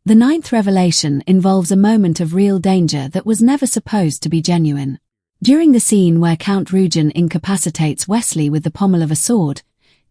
The ninth revelation involves a moment of real danger that was never supposed to be genuine. During the scene where Count Rugen incapacitates Wesley with the pommel of a sword,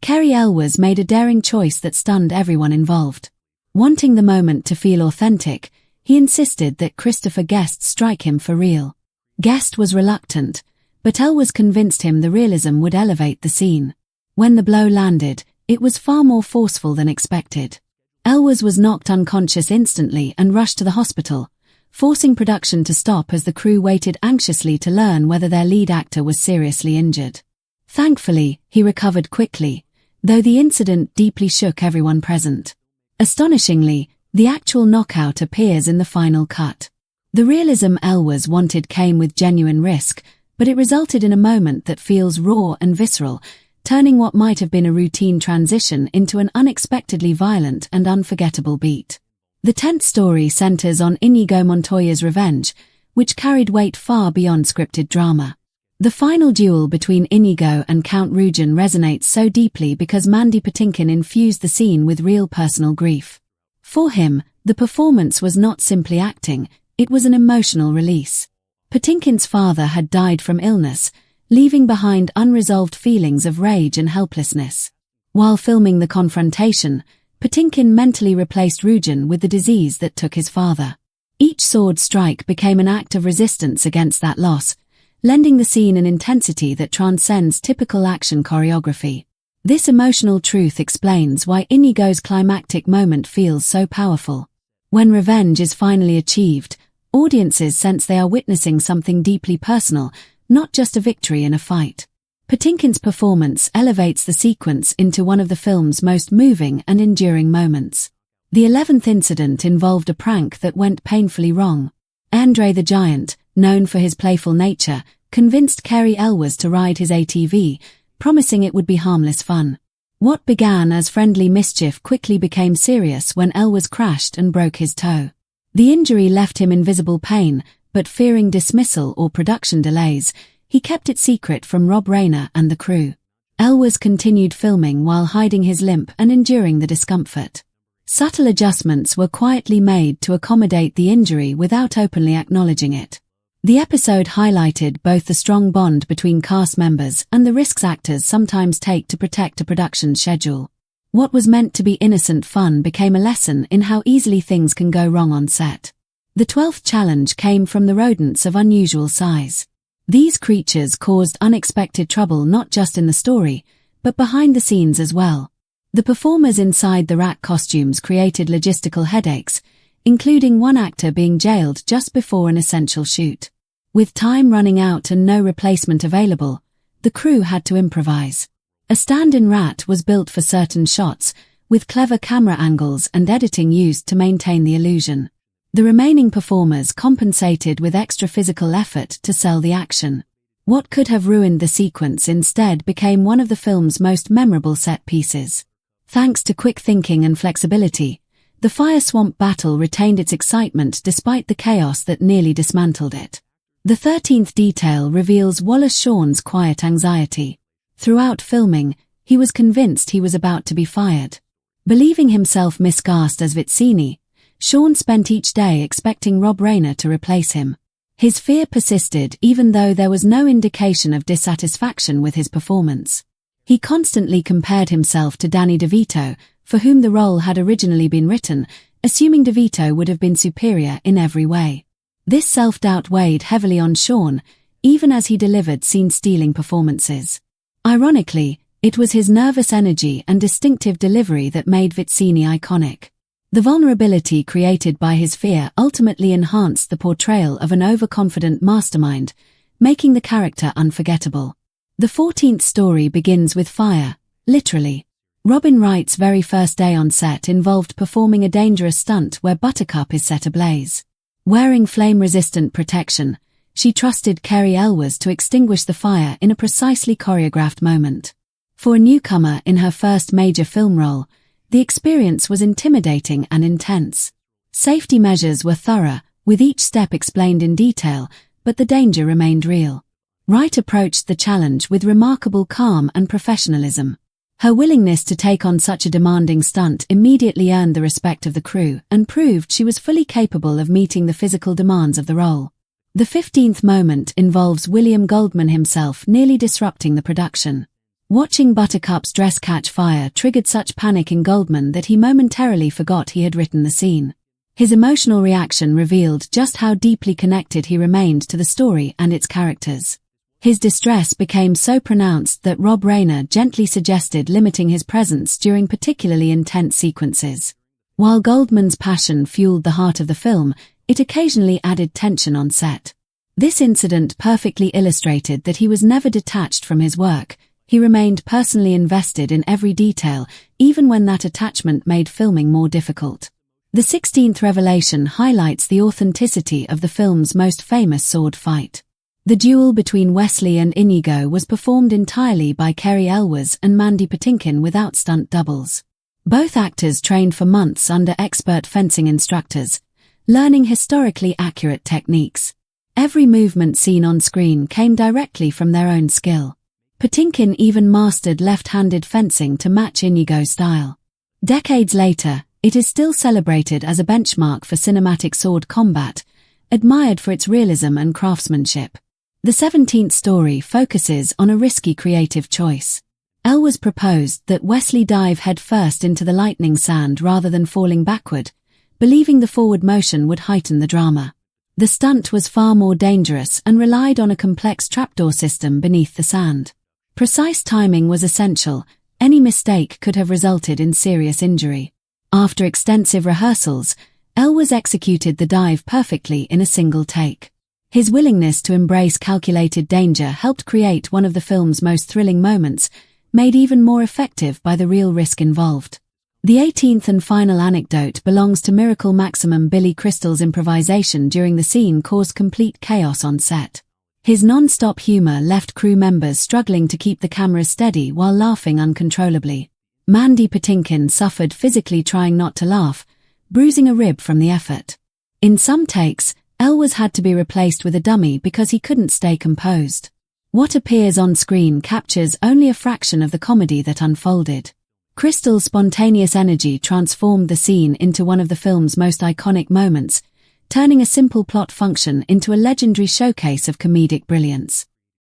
Cary Elwes made a daring choice that stunned everyone involved. Wanting the moment to feel authentic, he insisted that Christopher Guest strike him for real. Guest was reluctant, but Elwes convinced him the realism would elevate the scene. When the blow landed, it was far more forceful than expected. Elwes was knocked unconscious instantly and rushed to the hospital, forcing production to stop as the crew waited anxiously to learn whether their lead actor was seriously injured. Thankfully, he recovered quickly, though the incident deeply shook everyone present. Astonishingly, the actual knockout appears in the final cut. The realism Elwes wanted came with genuine risk, but it resulted in a moment that feels raw and visceral, turning what might have been a routine transition into an unexpectedly violent and unforgettable beat. The 10th story centers on Inigo Montoya's revenge, which carried weight far beyond scripted drama. The final duel between Inigo and Count Rugen resonates so deeply because Mandy Patinkin infused the scene with real personal grief. For him, the performance was not simply acting, it was an emotional release. Patinkin's father had died from illness, leaving behind unresolved feelings of rage and helplessness. While filming the confrontation, Patinkin mentally replaced Rugen with the disease that took his father. Each sword strike became an act of resistance against that loss, lending the scene an intensity that transcends typical action choreography. This emotional truth explains why Inigo's climactic moment feels so powerful. When revenge is finally achieved, audiences sense they are witnessing something deeply personal, not just a victory in a fight. Patinkin's performance elevates the sequence into one of the film's most moving and enduring moments. The 11th incident involved a prank that went painfully wrong. Andre the Giant, known for his playful nature, convinced Cary Elwes to ride his ATV, promising it would be harmless fun. What began as friendly mischief quickly became serious when Elwes crashed and broke his toe. The injury left him in visible pain, but fearing dismissal or production delays, he kept it secret from Rob Reiner and the crew. Elwes continued filming while hiding his limp and enduring the discomfort. Subtle adjustments were quietly made to accommodate the injury without openly acknowledging it. The episode highlighted both the strong bond between cast members and the risks actors sometimes take to protect a production schedule. What was meant to be innocent fun became a lesson in how easily things can go wrong on set. The 12th challenge came from the rodents of unusual size. These creatures caused unexpected trouble not just in the story, but behind the scenes as well. The performers inside the rat costumes created logistical headaches, including one actor being jailed just before an essential shoot. With time running out and no replacement available, the crew had to improvise. A stand-in rat was built for certain shots, with clever camera angles and editing used to maintain the illusion. The remaining performers compensated with extra physical effort to sell the action. What could have ruined the sequence instead became one of the film's most memorable set pieces. Thanks to quick thinking and flexibility, the fire swamp battle retained its excitement despite the chaos that nearly dismantled it. The 13th detail reveals Wallace Shawn's quiet anxiety. Throughout filming, he was convinced he was about to be fired. Believing himself miscast as Vizzini, Shawn spent each day expecting Rob Reiner to replace him. His fear persisted even though there was no indication of dissatisfaction with his performance. He constantly compared himself to Danny DeVito, for whom the role had originally been written, assuming DeVito would have been superior in every way. This self-doubt weighed heavily on Shawn, even as he delivered scene-stealing performances. Ironically, it was his nervous energy and distinctive delivery that made Vizzini iconic. The vulnerability created by his fear ultimately enhanced the portrayal of an overconfident mastermind, making the character unforgettable. The 14th story begins with fire, literally. Robin Wright's very first day on set involved performing a dangerous stunt where Buttercup is set ablaze. Wearing flame-resistant protection, she trusted Cary Elwes to extinguish the fire in a precisely choreographed moment. For a newcomer in her first major film role, the experience was intimidating and intense. Safety measures were thorough, with each step explained in detail, but the danger remained real. Wright approached the challenge with remarkable calm and professionalism. Her willingness to take on such a demanding stunt immediately earned the respect of the crew and proved she was fully capable of meeting the physical demands of the role. The 15th moment involves William Goldman himself nearly disrupting the production. Watching Buttercup's dress catch fire triggered such panic in Goldman that he momentarily forgot he had written the scene. His emotional reaction revealed just how deeply connected he remained to the story and its characters. His distress became so pronounced that Rob Reiner gently suggested limiting his presence during particularly intense sequences. While Goldman's passion fueled the heart of the film, it occasionally added tension on set. This incident perfectly illustrated that he was never detached from his work. He remained personally invested in every detail, even when that attachment made filming more difficult. The 16th revelation highlights the authenticity of the film's most famous sword fight. The duel between Wesley and Inigo was performed entirely by Cary Elwes and Mandy Patinkin without stunt doubles. Both actors trained for months under expert fencing instructors, learning historically accurate techniques. Every movement seen on screen came directly from their own skill. Patinkin even mastered left-handed fencing to match Inigo's style. Decades later, it is still celebrated as a benchmark for cinematic sword combat, admired for its realism and craftsmanship. The 17th story focuses on a risky creative choice. Elwes proposed that Wesley dive headfirst into the lightning sand rather than falling backward, believing the forward motion would heighten the drama. The stunt was far more dangerous and relied on a complex trapdoor system beneath the sand. Precise timing was essential. Any mistake could have resulted in serious injury. After extensive rehearsals, Elwes executed the dive perfectly in a single take. His willingness to embrace calculated danger helped create one of the film's most thrilling moments, made even more effective by the real risk involved. The 18th and final anecdote belongs to Miracle Maximum. Billy Crystal's improvisation during the scene caused complete chaos on set. His non-stop humor left crew members struggling to keep the camera steady while laughing uncontrollably. Mandy Patinkin suffered physically trying not to laugh, bruising a rib from the effort. In some takes, Elwes had to be replaced with a dummy because he couldn't stay composed. What appears on screen captures only a fraction of the comedy that unfolded. Crystal's spontaneous energy transformed the scene into one of the film's most iconic moments, turning a simple plot function into a legendary showcase of comedic brilliance.